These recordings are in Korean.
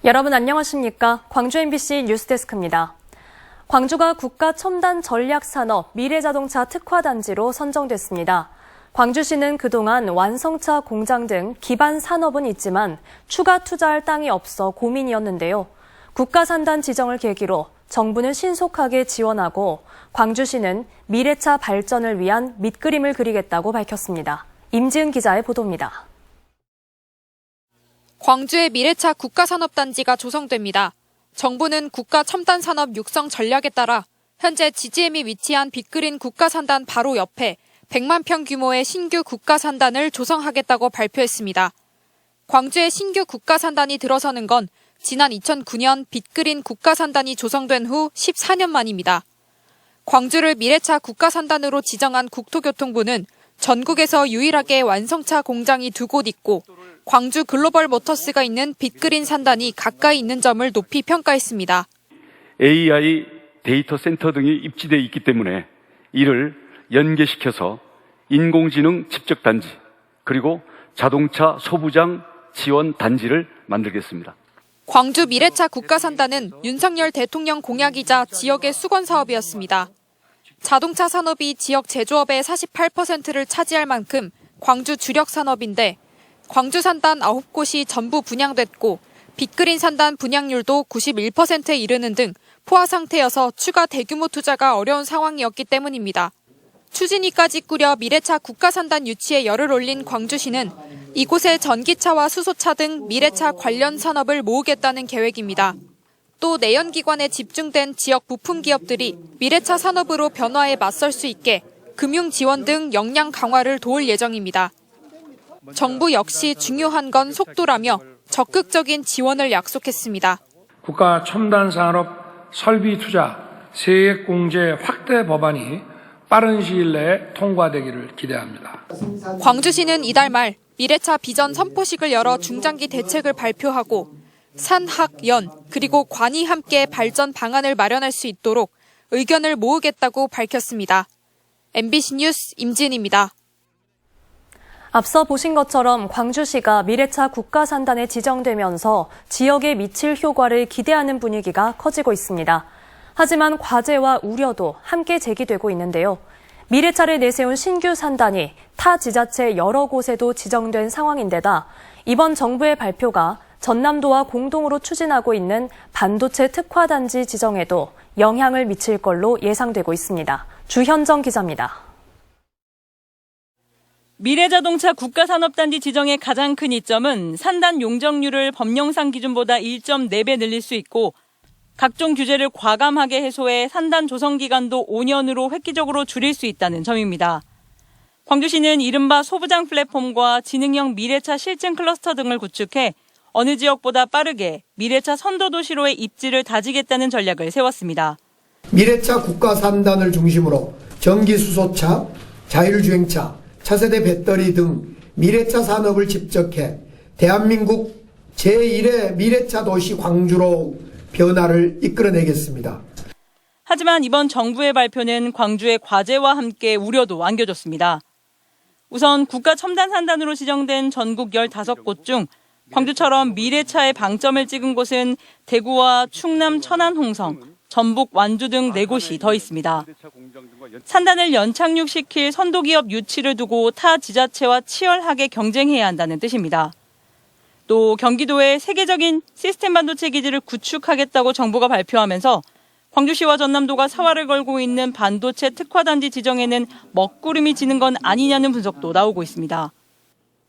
여러분 안녕하십니까? 광주 MBC 뉴스데스크입니다. 광주가 국가 첨단 전략산업 미래자동차 특화단지로 선정됐습니다. 광주시는 그동안 완성차 공장 등 기반 산업은 있지만 추가 투자할 땅이 없어 고민이었는데요. 국가산단 지정을 계기로 정부는 신속하게 지원하고 광주시는 미래차 발전을 위한 밑그림을 그리겠다고 밝혔습니다. 임지은 기자의 보도입니다. 광주의 미래차 국가산업단지가 조성됩니다. 정부는 국가첨단산업 육성 전략에 따라 현재 GGM이 위치한 빅그린 국가산단 바로 옆에 100만 평 규모의 신규 국가산단을 조성하겠다고 발표했습니다. 광주에 신규 국가산단이 들어서는 건 지난 2009년 빅그린 국가산단이 조성된 후 14년 만입니다. 광주를 미래차 국가산단으로 지정한 국토교통부는 전국에서 유일하게 완성차 공장이 2곳 있고 광주 글로벌 모터스가 있는 빅그린 산단이 가까이 있는 점을 높이 평가했습니다. AI 데이터 센터 등이 입지되어 있기 때문에 이를 연계시켜서 인공지능 집적단지 그리고 자동차 소부장 지원 단지를 만들겠습니다. 광주 미래차 국가산단은 윤석열 대통령 공약이자 지역의 수건 사업이었습니다. 자동차 산업이 지역 제조업의 48%를 차지할 만큼 광주 주력 산업인데 광주 산단 9곳이 전부 분양됐고 빅그린 산단 분양률도 91%에 이르는 등 포화 상태여서 추가 대규모 투자가 어려운 상황이었기 때문입니다. 추진위까지 꾸려 미래차 국가산단 유치에 열을 올린 광주시는 이곳에 전기차와 수소차 등 미래차 관련 산업을 모으겠다는 계획입니다. 또 내연기관에 집중된 지역 부품 기업들이 미래차 산업으로 변화에 맞설 수 있게 금융 지원 등 역량 강화를 도울 예정입니다. 정부 역시 중요한 건 속도라며 적극적인 지원을 약속했습니다. 국가 첨단 산업 설비 투자 세액 공제 확대 법안이 빠른 시일 내에 통과되기를 기대합니다. 광주시는 이달 말 미래차 비전 선포식을 열어 중장기 대책을 발표하고 산, 학, 연 그리고 관이 함께 발전 방안을 마련할 수 있도록 의견을 모으겠다고 밝혔습니다. MBC 뉴스 임진입니다. 앞서 보신 것처럼 광주시가 미래차 국가산단에 지정되면서 지역에 미칠 효과를 기대하는 분위기가 커지고 있습니다. 하지만 과제와 우려도 함께 제기되고 있는데요. 미래차를 내세운 신규 산단이 타 지자체 여러 곳에도 지정된 상황인데다 이번 정부의 발표가 전남도와 공동으로 추진하고 있는 반도체 특화단지 지정에도 영향을 미칠 걸로 예상되고 있습니다. 주현정 기자입니다. 미래자동차 국가산업단지 지정의 가장 큰 이점은 산단 용적률을 법령상 기준보다 1.4배 늘릴 수 있고 각종 규제를 과감하게 해소해 산단 조성 기간도 5년으로 획기적으로 줄일 수 있다는 점입니다. 광주시는 이른바 소부장 플랫폼과 지능형 미래차 실증 클러스터 등을 구축해 어느 지역보다 빠르게 미래차 선도도시로의 입지를 다지겠다는 전략을 세웠습니다. 미래차 국가산단을 중심으로 전기수소차, 자율주행차, 차세대 배터리 등 미래차 산업을 집적해 대한민국 제1의 미래차 도시 광주로 변화를 이끌어내겠습니다. 하지만 이번 정부의 발표는 광주의 과제와 함께 우려도 안겨줬습니다. 우선 국가 첨단 산단으로 지정된 전국 15곳 중 광주처럼 미래차의 방점을 찍은 곳은 대구와 충남 천안 홍성, 전북 완주 등 4곳이 더 있습니다. 산단을 연착륙시킬 선도기업 유치를 두고 타 지자체와 치열하게 경쟁해야 한다는 뜻입니다. 또 경기도에 세계적인 시스템 반도체 기지를 구축하겠다고 정부가 발표하면서 광주시와 전남도가 사활을 걸고 있는 반도체 특화단지 지정에는 먹구름이 지는 건 아니냐는 분석도 나오고 있습니다.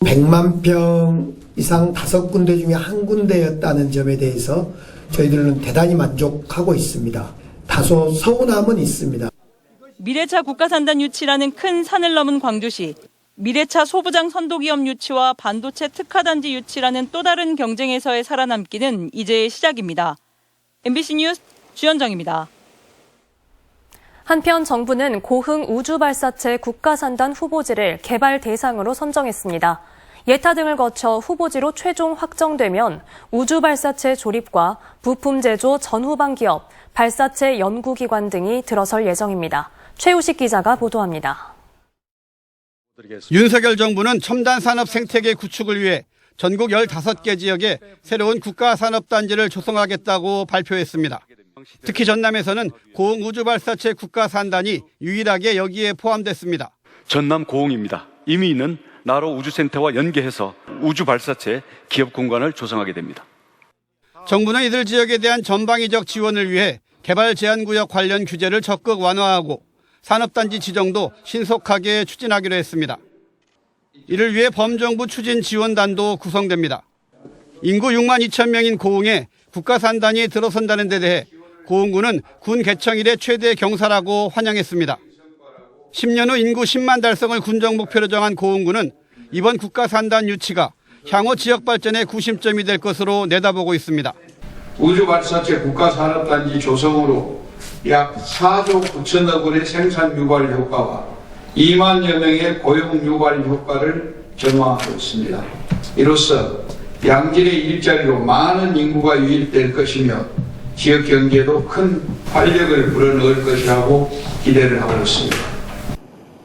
100만 평 이상 5군데 중에 한 군데였다는 점에 대해서 저희들은 대단히 만족하고 있습니다. 다소 서운함은 있습니다. 미래차 국가산단 유치라는 큰 산을 넘은 광주시. 미래차 소부장 선도기업 유치와 반도체 특화단지 유치라는 또 다른 경쟁에서의 살아남기는 이제 시작입니다. MBC 뉴스 주현정입니다. 한편 정부는 고흥 우주발사체 국가산단 후보지를 개발 대상으로 선정했습니다. 예타 등을 거쳐 후보지로 최종 확정되면 우주발사체 조립과 부품 제조 전후방 기업, 발사체 연구기관 등이 들어설 예정입니다. 최우식 기자가 보도합니다. 윤석열 정부는 첨단 산업 생태계 구축을 위해 전국 15개 지역에 새로운 국가산업단지를 조성하겠다고 발표했습니다. 특히 전남에서는 고흥우주발사체 국가산단이 유일하게 여기에 포함됐습니다. 전남 고흥입니다. 이미 있는 나로 우주센터와 연계해서 우주발사체 기업 공간을 조성하게 됩니다. 정부는 이들 지역에 대한 전방위적 지원을 위해 개발 제한구역 관련 규제를 적극 완화하고 산업단지 지정도 신속하게 추진하기로 했습니다. 이를 위해 범정부 추진 지원단도 구성됩니다. 인구 6만 2천 명인 고흥에 국가산단이 들어선다는 데 대해 고흥군은 군 개청 이래 최대 경사라고 환영했습니다. 10년 후 인구 10만 달성을 군정 목표로 정한 고흥군은 이번 국가산단 유치가 향후 지역 발전의 구심점이 될 것으로 내다보고 있습니다. 우주발사체 국가산업단지 조성으로 약 4조 9천억 원의 생산 유발 효과와 2만여 명의 고용 유발 효과를 전망하고 있습니다. 이로써 양질의 일자리로 많은 인구가 유입될 것이며 지역 경제도 큰 활력을 불어넣을 것이라고 기대를 하고 있습니다.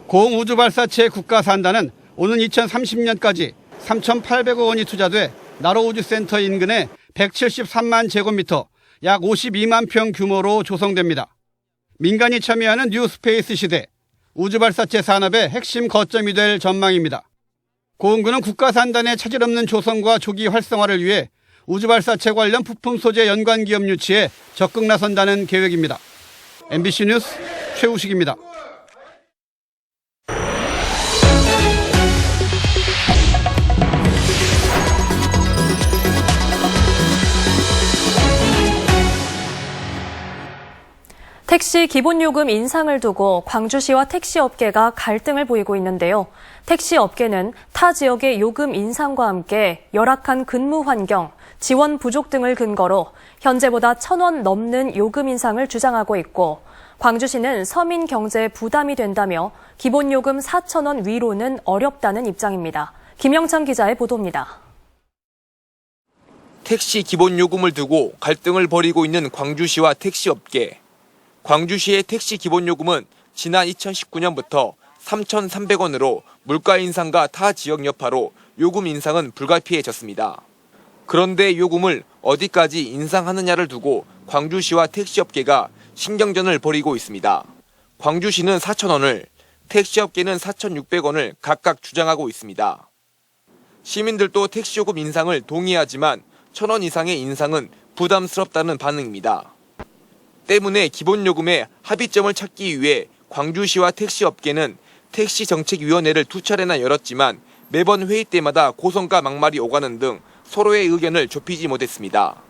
고흥 우주발사체 국가산단은 오는 2030년까지 3,800억 원이 투자돼 나로우주센터 인근에 173만 제곱미터, 약 52만 평 규모로 조성됩니다. 민간이 참여하는 뉴스페이스 시대, 우주발사체 산업의 핵심 거점이 될 전망입니다. 고흥군은 국가산단의 차질 없는 조성과 조기 활성화를 위해 우주발사체 관련 부품 소재 연관 기업 유치에 적극 나선다는 계획입니다. MBC 뉴스 최우식입니다. 택시 기본요금 인상을 두고 광주시와 택시업계가 갈등을 보이고 있는데요. 택시업계는 타 지역의 요금 인상과 함께 열악한 근무 환경, 지원 부족 등을 근거로 현재보다 1,000원 넘는 요금 인상을 주장하고 있고, 광주시는 서민 경제에 부담이 된다며 기본요금 4,000원 위로는 어렵다는 입장입니다. 김영찬 기자의 보도입니다. 택시 기본요금을 두고 갈등을 벌이고 있는 광주시와 택시업계. 광주시의 택시 기본요금은 지난 2019년부터 3,300원으로 물가 인상과 타 지역 여파로 요금 인상은 불가피해졌습니다. 그런데 요금을 어디까지 인상하느냐를 두고 광주시와 택시업계가 신경전을 벌이고 있습니다. 광주시는 4,000원을, 택시업계는 4,600원을 각각 주장하고 있습니다. 시민들도 택시요금 인상을 동의하지만 1,000원 이상의 인상은 부담스럽다는 반응입니다. 때문에 기본요금의 합의점을 찾기 위해 광주시와 택시업계는 택시정책위원회를 2차례나 열었지만 매번 회의 때마다 고성과 막말이 오가는 등 서로의 의견을 좁히지 못했습니다.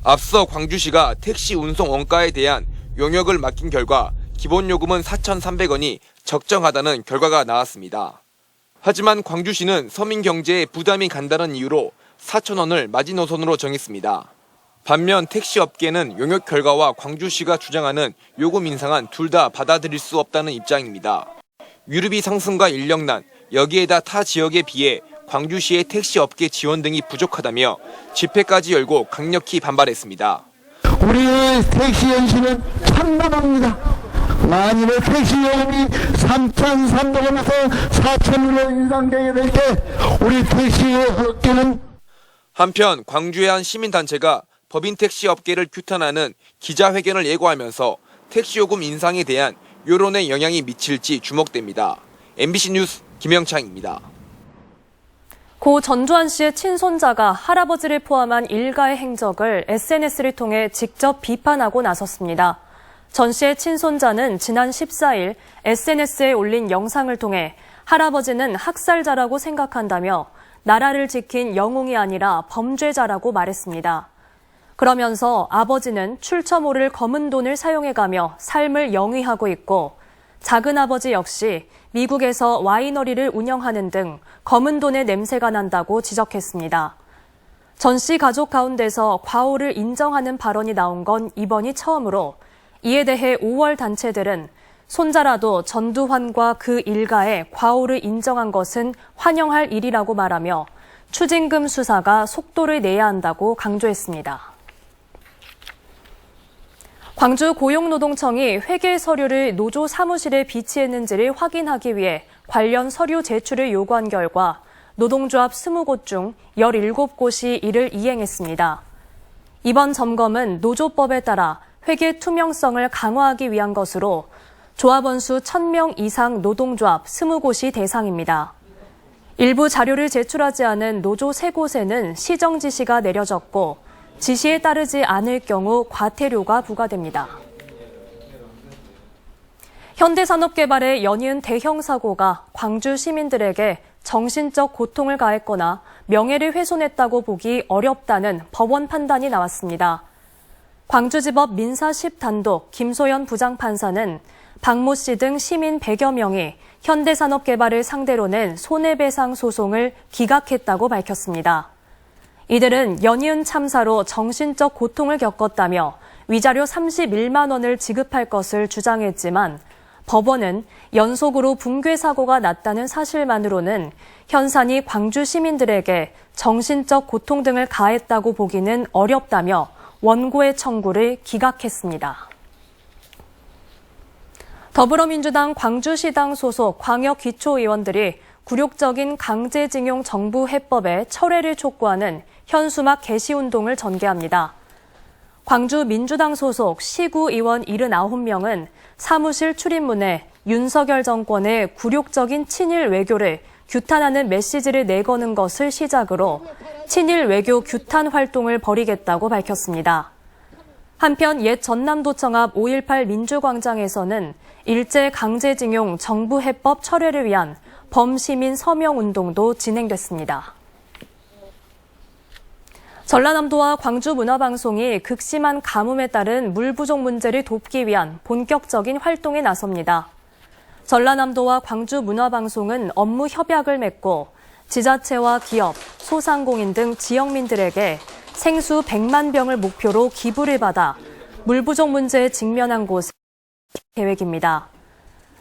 앞서 광주시가 택시 운송 원가에 대한 용역을 맡긴 결과 기본요금은 4,300원이 적정하다는 결과가 나왔습니다. 하지만 광주시는 서민 경제에 부담이 간다는 이유로 4,000원을 마지노선으로 정했습니다. 반면 택시업계는 용역 결과와 광주시가 주장하는 요금 인상은 둘 다 받아들일 수 없다는 입장입니다. 유류비 상승과 인력난, 여기에다 타 지역에 비해 광주시의 택시업계 지원 등이 부족하다며 집회까지 열고 강력히 반발했습니다. 우리의 택시 현실은 참담합니다. 만일에 택시 요금이 3,300원에서 4,000원으로 인상되게 될 때 우리 택시업계는 한편 광주의 한 시민단체가 법인 택시업계를 규탄하는 기자회견을 예고하면서 택시요금 인상에 대한 여론에 영향이 미칠지 주목됩니다. MBC 뉴스 김영창입니다. 고 전두환 씨의 친손자가 할아버지를 포함한 일가의 행적을 SNS를 통해 직접 비판하고 나섰습니다. 전 씨의 친손자는 지난 14일 SNS에 올린 영상을 통해 할아버지는 학살자라고 생각한다며 나라를 지킨 영웅이 아니라 범죄자라고 말했습니다. 그러면서 아버지는 출처 모를 검은 돈을 사용해가며 삶을 영위하고 있고 작은아버지 역시 미국에서 와이너리를 운영하는 등 검은 돈의 냄새가 난다고 지적했습니다. 전 씨 가족 가운데서 과오를 인정하는 발언이 나온 건 이번이 처음으로 이에 대해 5월 단체들은 손자라도 전두환과 그 일가의 과오를 인정한 것은 환영할 일이라고 말하며 추징금 수사가 속도를 내야 한다고 강조했습니다. 광주 고용노동청이 회계 서류를 노조 사무실에 비치했는지를 확인하기 위해 관련 서류 제출을 요구한 결과 노동조합 20곳 중 17곳이 이를 이행했습니다. 이번 점검은 노조법에 따라 회계 투명성을 강화하기 위한 것으로 조합원 수 1,000명 이상 노동조합 20곳이 대상입니다. 일부 자료를 제출하지 않은 노조 3곳에는 시정 지시가 내려졌고 지시에 따르지 않을 경우 과태료가 부과됩니다. 현대산업개발의 연이은 대형 사고가 광주 시민들에게 정신적 고통을 가했거나 명예를 훼손했다고 보기 어렵다는 법원 판단이 나왔습니다. 광주지법 민사 10단독 김소연 부장판사는 박모 씨 등 시민 100여 명이 현대산업개발을 상대로 낸 손해배상 소송을 기각했다고 밝혔습니다. 이들은 연이은 참사로 정신적 고통을 겪었다며 위자료 31만 원을 지급할 것을 주장했지만 법원은 연속으로 붕괴 사고가 났다는 사실만으로는 현산이 광주 시민들에게 정신적 고통 등을 가했다고 보기는 어렵다며 원고의 청구를 기각했습니다. 더불어민주당 광주시당 소속 광역기초의원들이 굴욕적인 강제징용 정부 해법의 철회를 촉구하는 현수막 게시운동을 전개합니다. 광주 민주당 소속 시구 의원 79명은 사무실 출입문에 윤석열 정권의 굴욕적인 친일 외교를 규탄하는 메시지를 내거는 것을 시작으로 친일 외교 규탄 활동을 벌이겠다고 밝혔습니다. 한편 옛 전남도청 앞 5.18 민주광장에서는 일제 강제징용 정부 해법 철회를 위한 범시민 서명운동도 진행됐습니다. 전라남도와 광주문화방송이 극심한 가뭄에 따른 물 부족 문제를 돕기 위한 본격적인 활동에 나섭니다. 전라남도와 광주문화방송은 업무 협약을 맺고 지자체와 기업, 소상공인 등 지역민들에게 생수 100만 병을 목표로 기부를 받아 물 부족 문제에 직면한 곳에 계획입니다.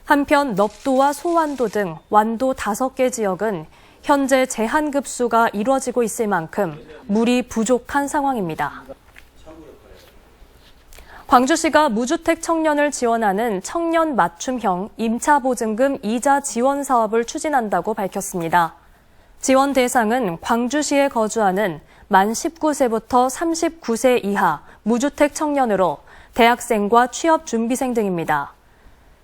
한편 넙도와 소완도 등 완도 5개 지역은 현재 제한급수가 이루어지고 있을 만큼 물이 부족한 상황입니다. 광주시가 무주택 청년을 지원하는 청년 맞춤형 임차보증금 이자 지원 사업을 추진한다고 밝혔습니다. 지원 대상은 광주시에 거주하는 만 19세부터 39세 이하 무주택 청년으로 대학생과 취업준비생 등입니다.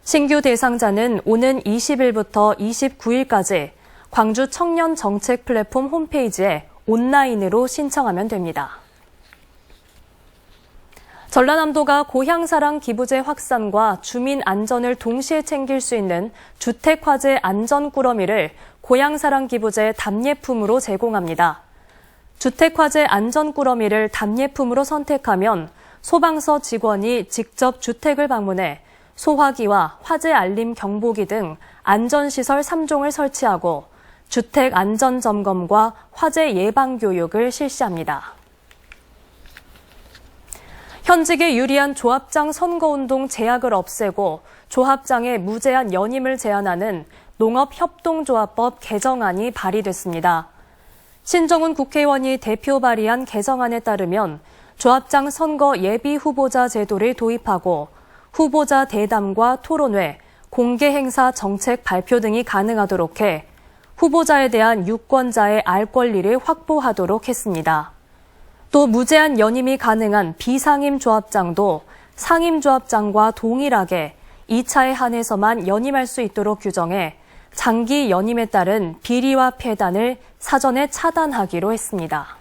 신규 대상자는 오는 20일부터 29일까지 광주 청년 정책 플랫폼 홈페이지에 온라인으로 신청하면 됩니다. 전라남도가 고향사랑 기부제 확산과 주민 안전을 동시에 챙길 수 있는 주택화재 안전꾸러미를 고향사랑 기부제 답례품으로 제공합니다. 주택화재 안전꾸러미를 답례품으로 선택하면 소방서 직원이 직접 주택을 방문해 소화기와 화재 알림 경보기 등 안전시설 3종을 설치하고 주택 안전점검과 화재 예방 교육을 실시합니다. 현직에 유리한 조합장 선거운동 제약을 없애고 조합장의 무제한 연임을 제한하는 농업협동조합법 개정안이 발의됐습니다. 신정훈 국회의원이 대표 발의한 개정안에 따르면 조합장 선거 예비 후보자 제도를 도입하고 후보자 대담과 토론회, 공개 행사 정책 발표 등이 가능하도록 해 후보자에 대한 유권자의 알 권리를 확보하도록 했습니다. 또 무제한 연임이 가능한 비상임 조합장도 상임 조합장과 동일하게 2차에 한해서만 연임할 수 있도록 규정해 장기 연임에 따른 비리와 폐단을 사전에 차단하기로 했습니다.